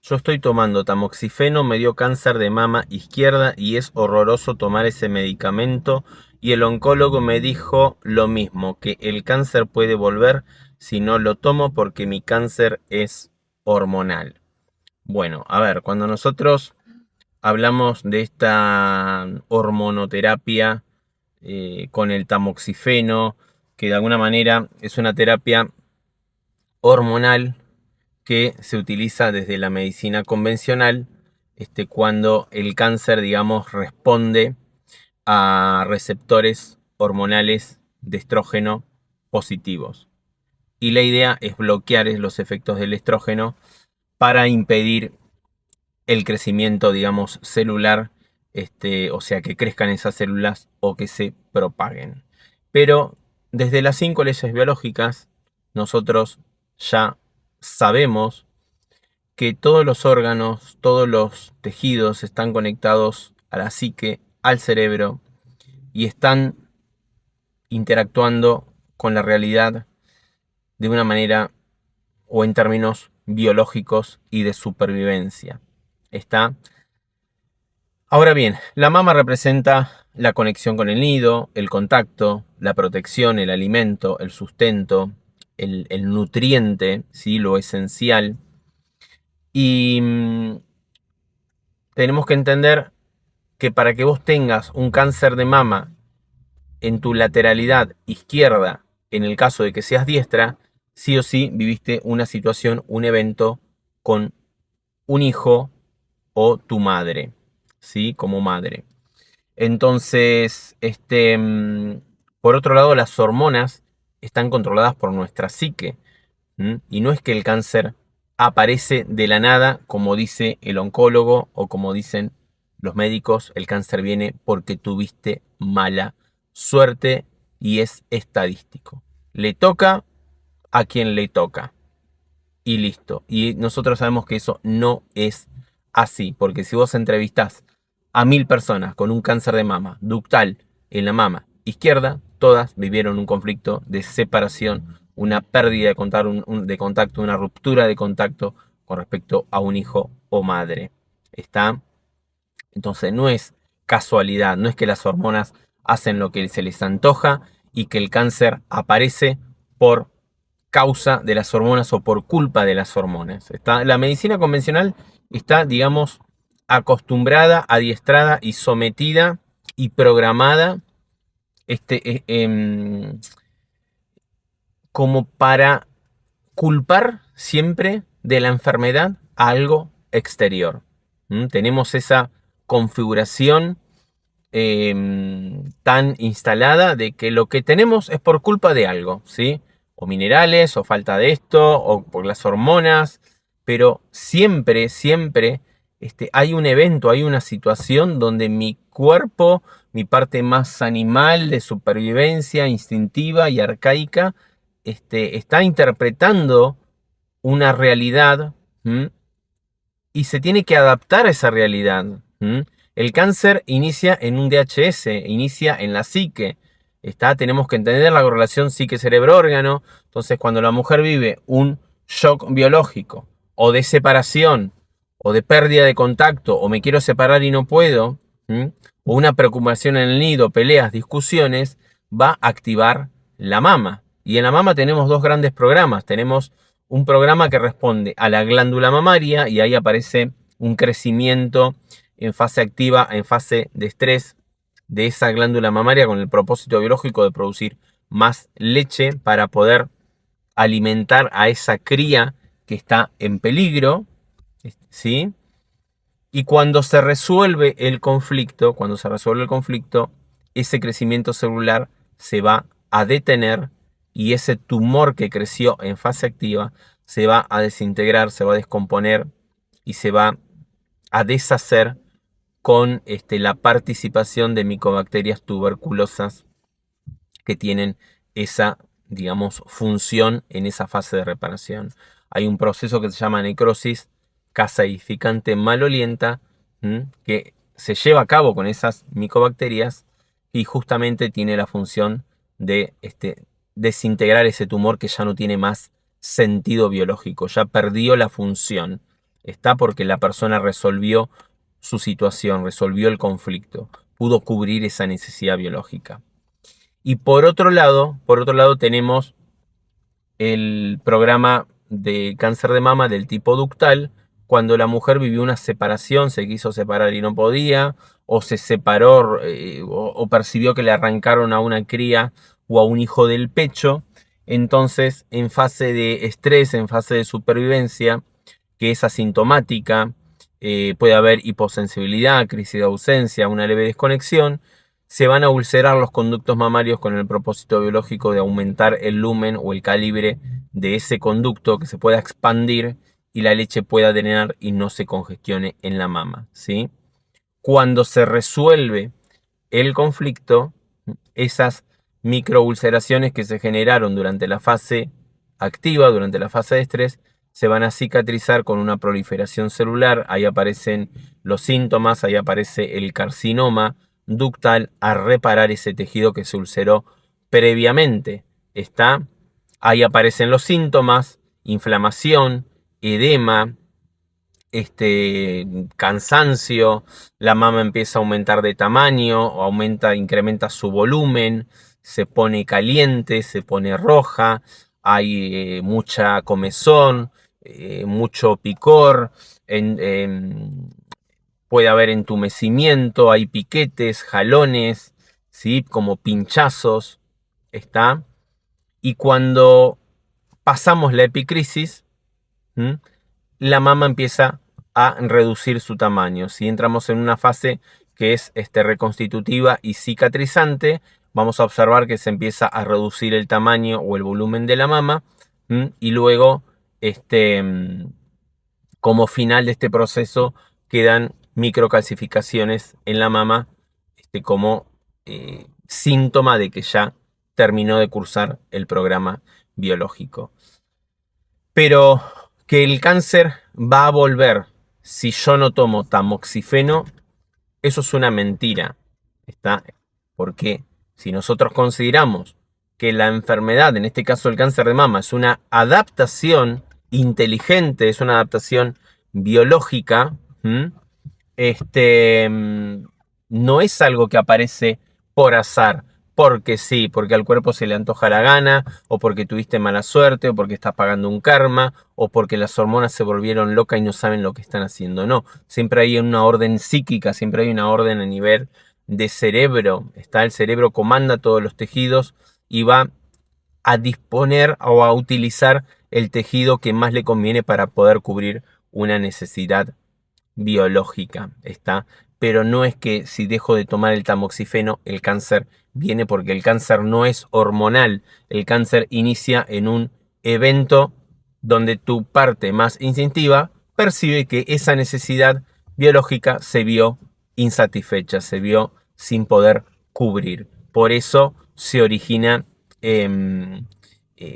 Yo estoy tomando tamoxifeno, me dio cáncer de mama izquierda y es horroroso tomar ese medicamento. Y el oncólogo me dijo lo mismo, que el cáncer puede volver si no lo tomo porque mi cáncer es hormonal. Bueno, a ver, cuando nosotros hablamos de esta hormonoterapia con el tamoxifeno, que de alguna manera es una terapia hormonal que se utiliza desde la medicina convencional, cuando el cáncer, digamos, responde a receptores hormonales de estrógeno positivos. Y la idea es bloquear los efectos del estrógeno para impedir el crecimiento, digamos, celular, o sea, que crezcan esas células o que se propaguen. Pero desde las 5 leyes biológicas, nosotros ya sabemos que todos los órganos, todos los tejidos están conectados a la psique, al cerebro y están interactuando con la realidad de una manera o en términos biológicos y de supervivencia. Está. Ahora bien, la mama representa la conexión con el nido, el contacto, la protección, el alimento, el sustento, el nutriente, ¿sí? Lo esencial. Y tenemos que entender que para que vos tengas un cáncer de mama en tu lateralidad izquierda, en el caso de que seas diestra, sí o sí viviste una situación, un evento con un hijo o tu madre, ¿sí? Como madre. Entonces, por otro lado, las hormonas están controladas por nuestra psique. Y no es que el cáncer aparece de la nada, como dice el oncólogo o como dicen los médicos, el cáncer viene porque tuviste mala suerte y es estadístico. Le toca a quien le toca y listo. Y nosotros sabemos que eso no es así, porque si vos entrevistás a 1000 personas con un cáncer de mama ductal en la mama izquierda, todas vivieron un conflicto de separación, una pérdida de contacto, una ruptura de contacto con respecto a un hijo o madre. ¿Está? Entonces no es casualidad, no es que las hormonas hacen lo que se les antoja y que el cáncer aparece por causa de las hormonas o por culpa de las hormonas. La medicina convencional está, digamos, acostumbrada, adiestrada y sometida y programada como para culpar siempre de la enfermedad a algo exterior. Tenemos esa configuración tan instalada de que lo que tenemos es por culpa de algo, ¿sí? O minerales, o falta de esto, o por las hormonas, pero siempre, siempre hay un evento, hay una situación donde mi cuerpo, mi parte más animal de supervivencia instintiva y arcaica, está interpretando una realidad, ¿m? Y se tiene que adaptar a esa realidad. El cáncer inicia en un DHS, inicia en la psique. Tenemos que entender la correlación psique-cerebro-órgano. Entonces, cuando la mujer vive un shock biológico, o de separación, o de pérdida de contacto, o me quiero separar y no puedo, o una preocupación en el nido, peleas, discusiones, va a activar la mama. Y en la mama tenemos dos grandes programas. Tenemos un programa que responde a la glándula mamaria y ahí aparece un crecimiento en fase activa, en fase de estrés de esa glándula mamaria con el propósito biológico de producir más leche para poder alimentar a esa cría que está en peligro, ¿sí? Y cuando se resuelve el conflicto, ese crecimiento celular se va a detener y ese tumor que creció en fase activa se va a desintegrar, se va a descomponer y se va a deshacer con la participación de micobacterias tuberculosas que tienen esa, digamos, función en esa fase de reparación. Hay un proceso que se llama necrosis caseificante malolienta, que se lleva a cabo con esas micobacterias y justamente tiene la función de desintegrar ese tumor que ya no tiene más sentido biológico, ya perdió la función. Está porque la persona resolvió su situación, resolvió el conflicto, pudo cubrir esa necesidad biológica. Y por otro lado tenemos el programa de cáncer de mama del tipo ductal, cuando la mujer vivió una separación, se quiso separar y no podía, o se separó o percibió que le arrancaron a una cría o a un hijo del pecho. Entonces, en fase de estrés, en fase de supervivencia, que es asintomática, puede haber hiposensibilidad, crisis de ausencia, una leve desconexión, se van a ulcerar los conductos mamarios con el propósito biológico de aumentar el lumen o el calibre de ese conducto, que se pueda expandir y la leche pueda drenar y no se congestione en la mama, ¿sí? Cuando se resuelve el conflicto, esas microulceraciones que se generaron durante la fase activa, durante la fase de estrés, se van a cicatrizar con una proliferación celular. Ahí aparecen los síntomas, ahí aparece el carcinoma ductal a reparar ese tejido que se ulceró previamente. ¿Está? Ahí aparecen los síntomas: inflamación, edema, cansancio, la mama empieza a aumentar de tamaño, o incrementa su volumen, se pone caliente, se pone roja, hay mucha comezón, mucho picor, puede haber entumecimiento, hay piquetes, jalones, ¿sí? Como pinchazos, ¿está? Y cuando pasamos la epicrisis, ¿m? La mama empieza a reducir su tamaño. Si entramos en una fase que es reconstitutiva y cicatrizante, vamos a observar que se empieza a reducir el tamaño o el volumen de la mama, y luego, como final de este proceso, quedan microcalcificaciones en la mama, como síntoma de que ya terminó de cursar el programa biológico. Pero que el cáncer va a volver si yo no tomo tamoxifeno, eso es una mentira, ¿está? Porque si nosotros consideramos que la enfermedad, en este caso el cáncer de mama, es una adaptación inteligente, es una adaptación biológica, este, no es algo que aparece por azar, porque sí, porque al cuerpo se le antoja la gana, o porque tuviste mala suerte, o porque estás pagando un karma, o porque las hormonas se volvieron locas y no saben lo que están haciendo. No, siempre hay una orden psíquica, siempre hay una orden a nivel de cerebro. El cerebro comanda todos los tejidos y va a disponer o a utilizar el tejido que más le conviene para poder cubrir una necesidad biológica, ¿está? Pero no es que si dejo de tomar el tamoxifeno el cáncer viene, porque el cáncer no es hormonal. El cáncer inicia en un evento donde tu parte más instintiva percibe que esa necesidad biológica se vio insatisfecha, se vio sin poder cubrir. Por eso se origina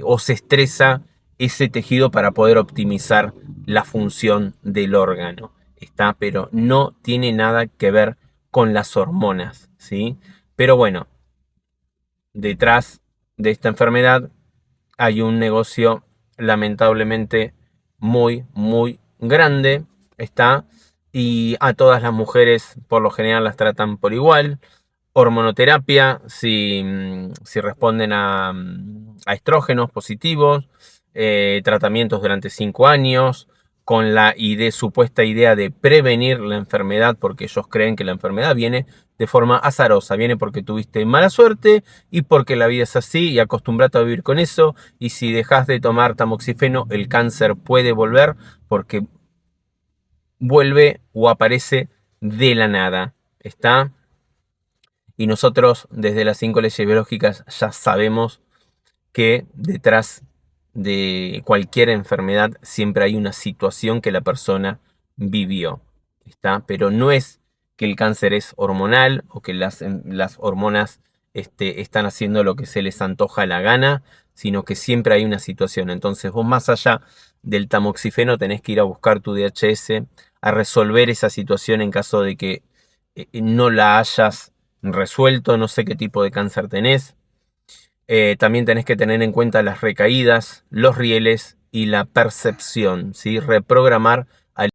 o se estresa ese tejido para poder optimizar la función del órgano. ¿Está? Pero no tiene nada que ver con las hormonas, ¿sí? Pero bueno, detrás de esta enfermedad hay un negocio lamentablemente muy, muy grande, ¿está? Y a todas las mujeres por lo general las tratan por igual. Hormonoterapia, si responden a estrógenos positivos, tratamientos durante 5 años, con la supuesta idea de prevenir la enfermedad, porque ellos creen que la enfermedad viene de forma azarosa, viene porque tuviste mala suerte y porque la vida es así y acostumbrate a vivir con eso, y si dejas de tomar tamoxifeno el cáncer puede volver, porque vuelve o aparece de la nada, ¿está? Y nosotros desde las 5 leyes biológicas ya sabemos que detrás de cualquier enfermedad siempre hay una situación que la persona vivió, ¿está? Pero no es que el cáncer es hormonal o que las hormonas están haciendo lo que se les antoja la gana, sino que siempre hay una situación. Entonces vos, más allá del tamoxifeno, tenés que ir a buscar tu DHS, a resolver esa situación en caso de que no la hayas resuelto. No sé qué tipo de cáncer tenés. También tenés que tener en cuenta las recaídas, los rieles y la percepción, ¿sí? Reprogramar